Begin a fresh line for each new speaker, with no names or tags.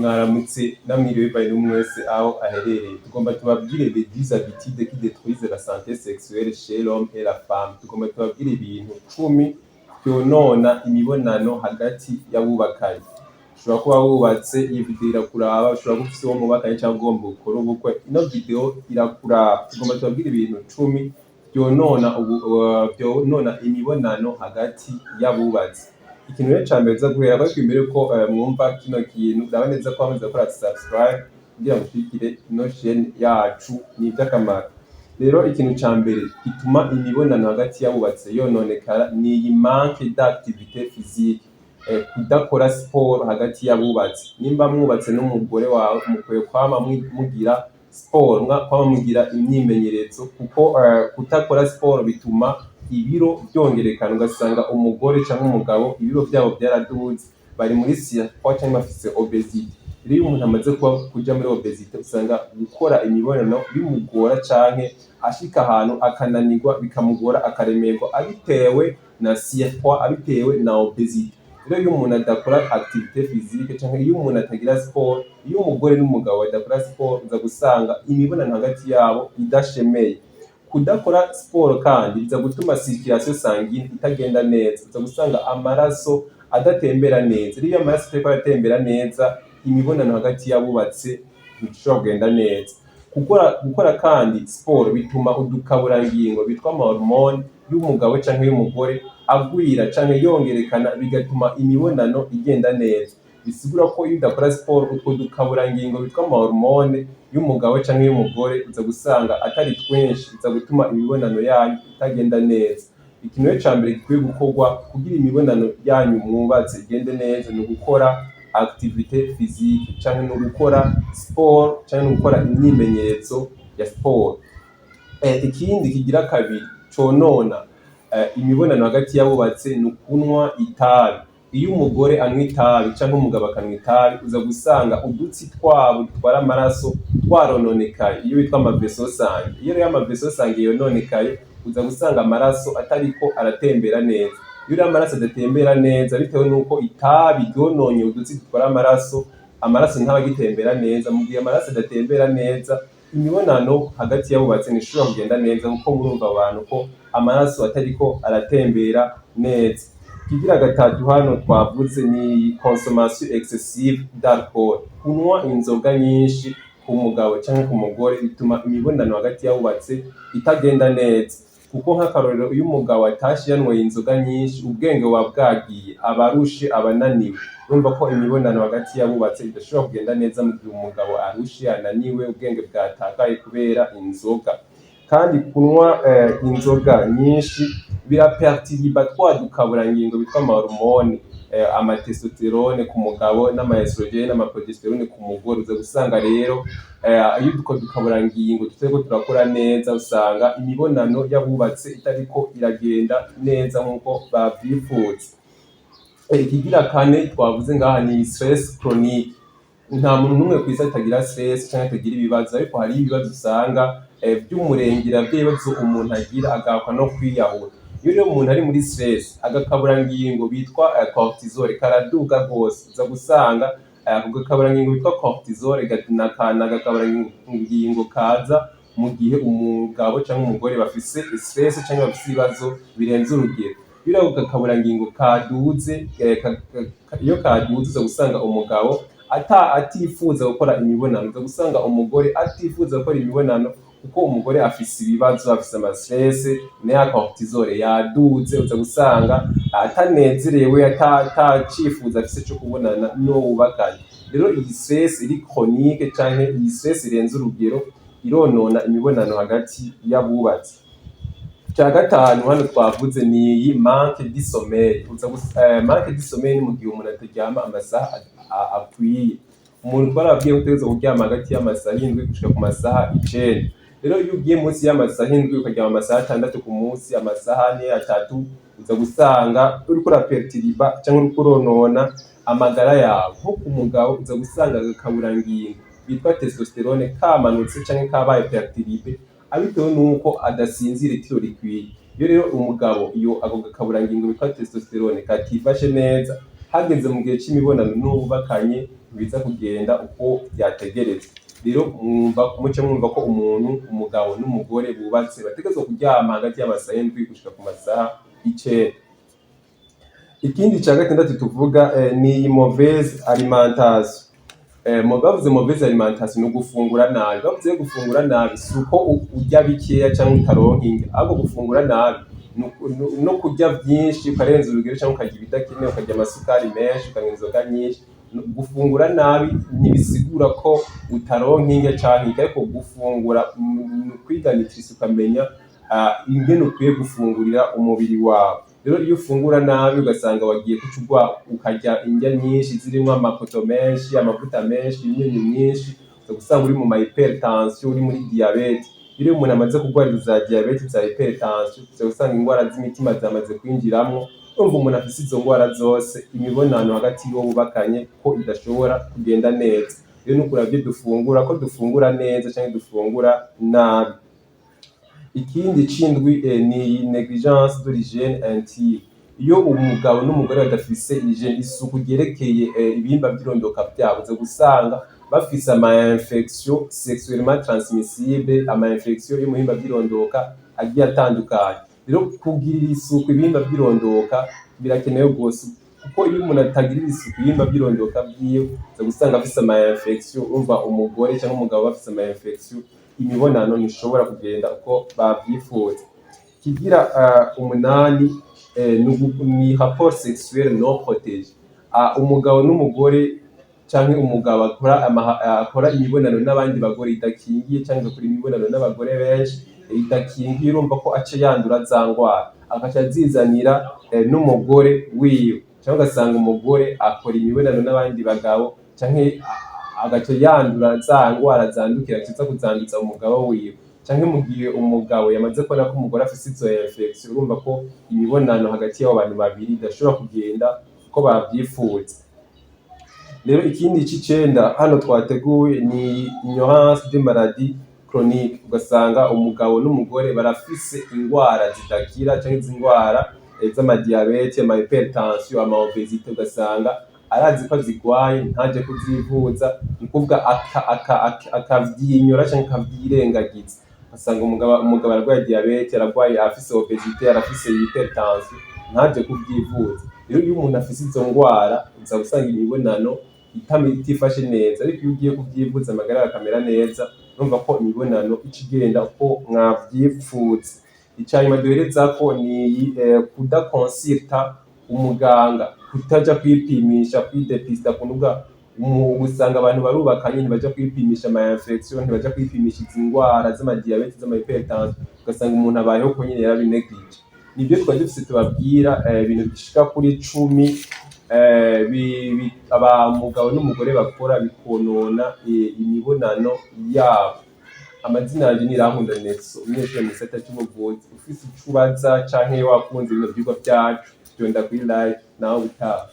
Mwaramutse namwiriwe bivanye n'umwe wese aho aherereye. Tugomba tubabwire les 10 habitudes qui détruisent la santé sexuelle chez l'homme et la femme. Tugomba tubabwire ibintu 10 vyonona imibonano hagati y'abubakanye. Ushobora kuba wubatse, iyi video irakuraba, ushobora kuba ufise uwo mubakanye canke ugomba gukora ubukwe, ino video irakuraba. Tugomba tubabwire ibintu 10 vyonona imibonano hagati y'abubatsi. Ikintu rero ca mbere uza guhera ariko imbere yuko mwumva kino kintu uraba neza ko wamaze gukora subscribe kugira ngo ushigikire ino chaîne yacu, ni ivy'akamaro. Rero ikintu ca mbere gituma imibonano hagati y'abubatsi yononekara ni iyi manque d'activité physique, kudakora siporo hagati y'abubatsi. Nimba mwubatse n'umugore wawe mukwiye kwama mugira siporo, kwama mugira imyimenyerezo, kuko kudakora siporo bituma ibiro vyongerekana, ugasanga umugore canke umugabo ibiro vyabo vyaraduze, bari muri surpoids canke bafise obésité. Rero iyo umuntu amaze kuja muri obésité usanga gukora imibonano bimugora canke ashika ahantu akananirwa, bikamugora, akaremerwa, abitewe na surpoids, abitewe na obésité. Rero iyo umuntu adakora activité physique canke iyo umuntu atagira siporo, iyo umugore n'umugabo badakora siporo uza gusanga imibonano hagati yabo idashemeye. Kudakora siporo kandi biza gutuma circulation sanguine itagenda neza, uza gusanga amaraso adatembera neza. Iyo amaraso atariko aratembera neza, imibonano hagati y'abubatse ntishobora kugenda neza. Gukora kandi siporo bituma udukaburangingo bitwa ama hormone y'umugabo canke y'umugore agwira canke yongerekana, bigatuma imibonano igenda neza. Bisigura ko iyo udakora siporo, utwo dukaburangingo bitwa ama hormone y'umugabo canke y'umugore uza gusanga atari twinshi, uza gutuma imibonano yanyu itagenda neza. Ikintu rero ca mbere gikwiye gukorwa kugira imibonano yanyu mwubatse igende neza ni ugukora activité physique canke no gukora siporo canke no gukora imyimenyerezo ya siporo. Ikindi kigira kabiri conona imibonano hagati y'abubatse ni ukunywa itabi. Iyo umugore anywa itabi canke umugabo akanywa itabi, uza gusanga udutsi twabo dutwara amaraso twarononekaye, iyo bitwa ama vaisseaux sanguins. Iyo rero ama vaisseaux sanguins yononekaye, uza gusanga amaraso atariko aratembera neza. Iyo rero amaraso adatembera neza bitewe nuko itabi ryononye udutsi dutwara amaraso ntaba agitembera neza. Mu gihe amaraso adatembera neza, imibonano hagati y'abubatsi ntishobora kugenda neza, kuko murumva abantu ko amaraso atariko aratembera neza. Ikigira gatatu hano twavuze ni consommation excessive d'alcool. Kunywa inzoga nyinshi ku mugabo canke ku mugore bituma imibonano hagati y'abubatsi itagenda neza, kuko nk'akarorero iyo umugabo atashe yanyweye inzoga nyinshi, ubwenge buba bwagiye, aba arushe, aba ananiwe. Urumva ko imibonano hagati y'abubatsi idashobora kugenda neza mu gihe umugabo arushe, ananiwe, ubwenge bwatakaye kubera inzoga. Kandi kunywa inzoga nyinshi biraperturba twa dukaburangingo bitwa ama hormone, ama testosterone ku mugabo n'ama estrogene n'ama progesterone ku mugore. Uza gusanga rero iyo utwo dukaburangingo tutariko turakora neza, usanga imibonano y'abubatse itariko iragenda neza nk'uko bavyifuza. Ikigira kane twavuze ngaha ni stress chronique. Nta muntu n'umwe kw'isi atagira stress canke atagira ibibazo, ariko hari ibibazo usanga vy'umurengera, vy'ibibazo umuntu agira agahakwa no kwiyahura. Iyo rero umuntu ari muri stress, agakaburangingo bitwa cortisol karaduga gose. Uza gusanga ako gakaburangingo bitwa cortisol agakaburangingo kaza mu gihe umugabo canke umugore bafise stress canke bafise ibibazo birenze urugero. Iyo ako gakaburangingo kaduze, iyo kaduze uza gusanga umugabo atifuza gukora imibonano, uza gusanga umugore atifuza gukora imibonano, kuko umugore afise ibibazo, afise ama stress, na cortisol yaduze. Uza gusanga atanezerewe, atacifuza afise co kubonana n'uwo bubakanye. Rero iyi stress iri chronique canke iyi stress irenze urugero ironona imibonano hagati y'abubatsi. Ica gatanu hano twavuze ni iyi manque du sommeil. Manque du sommeil ni mu gihe umuntu ataryama amasaha akwiye. Umuntu twarababwiye ko utegerezwa kuryama hagati y'amasaha 7 gushika ku masaha 9. Rero iyo ugiye munsi y'amasaha 7 ukaryama amasaha 6 ku munsi, amasaha 4 3, uza gusanga uriko uraperturba canke uriko uronona amagara yawe. Nko ku mugabo uza gusanga agakaburangingo bitwa testosterone kamanutse canke kabaye perturbé, abitewe nuko adasinzira itiro rikwiye. Iyo rero umugabo ako gakaburangingo bitwa testosterone katifashe neza, hageze mu gihe c'imibonano n'ububakanye ntibiza kugenda uko byategerezwa. Rero muce mwumva ko umugabo n'umugore bubatse bategerezwa kuryama hagati y'amasaha 7 gushika ku masaha 9. Ikindi ca gatandatu tuvuga ni mauvaise alimentation. Bavuze mauvaise alimentation ni gufungura nabi. Bavuze gufungura nabi si uko urya bikeya cyangwa utaronka indya, ahubwo gufungura nabi no kurya byinshi ukarenza urugero cyangwa ukarya ibidakenewe, ukarya amasukari menshi, ukanywa inzoga nyinshi. Gufungura nabi ntibisigura ko utaronka indya cyane, ariko gufungura kwiga nutrition ukamenya ingene ukwiye gufungurira umubiri wawe. Rero iyo ufungura nabi ugasanga wagiye kucugwa ukarya indya nyinshi zirimo amapoto menshi, amavuta menshi, imyunyu myinshi, usanga uri mu hypertension, uri muri diabete. Iyo umuntu amaze kurwara za diabete za hypertension, usanga ingwara z'imitima zamaze kwinjiramo. Urumva umuntu afise izo ngwara zose, imibonano hagati y'uwo bubakanye ko idashobora kugenda neza. Rero nukuravye dufungura ko dufungura neza cyangwa dufungura nabi. Ikindi cindwi ni negligence de l'hygiène intime. Iyo umugabo n'umugore badafise isuku ryerekeye ibihimba by'irondoka byabo, uza gusanga bafise ama-infection sexuellement transmissible, ama-infection yo mu bihimba by'irondoka agiye atandukanye. Rero kugirira isuku ibihimba by'irondoka birakenewe rwose, kuko iyo umuntu atagirira isuku ibihimba by'irondoka byiwe, uza gusanga afise ama-infection. Urumva umugore cyangwa umugabo bafise ama-infection, imibonano ntishobora kugenda uko babyifuza. Kigira 8 ni rapport sexuel non protégé. Umugabo n'umugore cyangwa umugabo akora imibonano n'abandi bagore idakingiye, cyangwa akora imibonano n'abagore benshi idakingiye, urumva ko ace yandura za ngwara, akaca zizanira n'umugore wiwe. Cyangwa ugasanga umugore akora imibonano n'abandi bagabo, cyangwa agaca yandura za ngwara zandukira kiza kuzanduza umugabo wiwe. Cyangwa mu gihe umugabo yamaze kubona ko umugore afise izo infection, urumva ko imibonano hagati y'abo bantu babiri idashobora kugenda uko babyifuza. Rero ikindi c'icenda hano twateguye ni ignorance des maladies chroniques. Ugasanga umugabo n'umugore barafise ingwara zidakira, cyangwa izi ngwara z'amadiabete, ama hypertension, ama obesité. Ugasanga arazi ko zigwaye ntaje kuzivuza, ni kuvuga akavyinyora cyangwa akavyirengagiza. Ugasanga umugabo arwaye diabete, aragwaye afise obesité, arafise hypertension, ntaje kuvyivuza. Rero iyo umuntu afise izo ngwara uza gusanga imibonano itifashe neza, ariko iyo ugiye kuvyivuza amagara akamera neza, urumva ko imibonano icigenda uko mwavyifuza. Icanyuma duhereza ko ni kudakonsulta umuganga, kutaja kwipimisha, kwidepista. Kunuga usanga abantu barubakanye ntibaja kwipimisha ama-infection, ntibaja kwipimisha izi ngwara z'amadiabete, z'ama-hypertension, ugasanga umuntu abayeho ko nyine yarabineglige. Nibyo twari dufise tubabwira ibintu bishika kuri 10 umugabo n'umugore bakora bikonona imibonano yabo. Amazina yanje ni Irankunda Nelson, umunyeshuri mu gisata cy'ubuvuzi. Ufise icubaza canke wakunze ibintu by'uko byacu, byonda kuri live nawe utaha.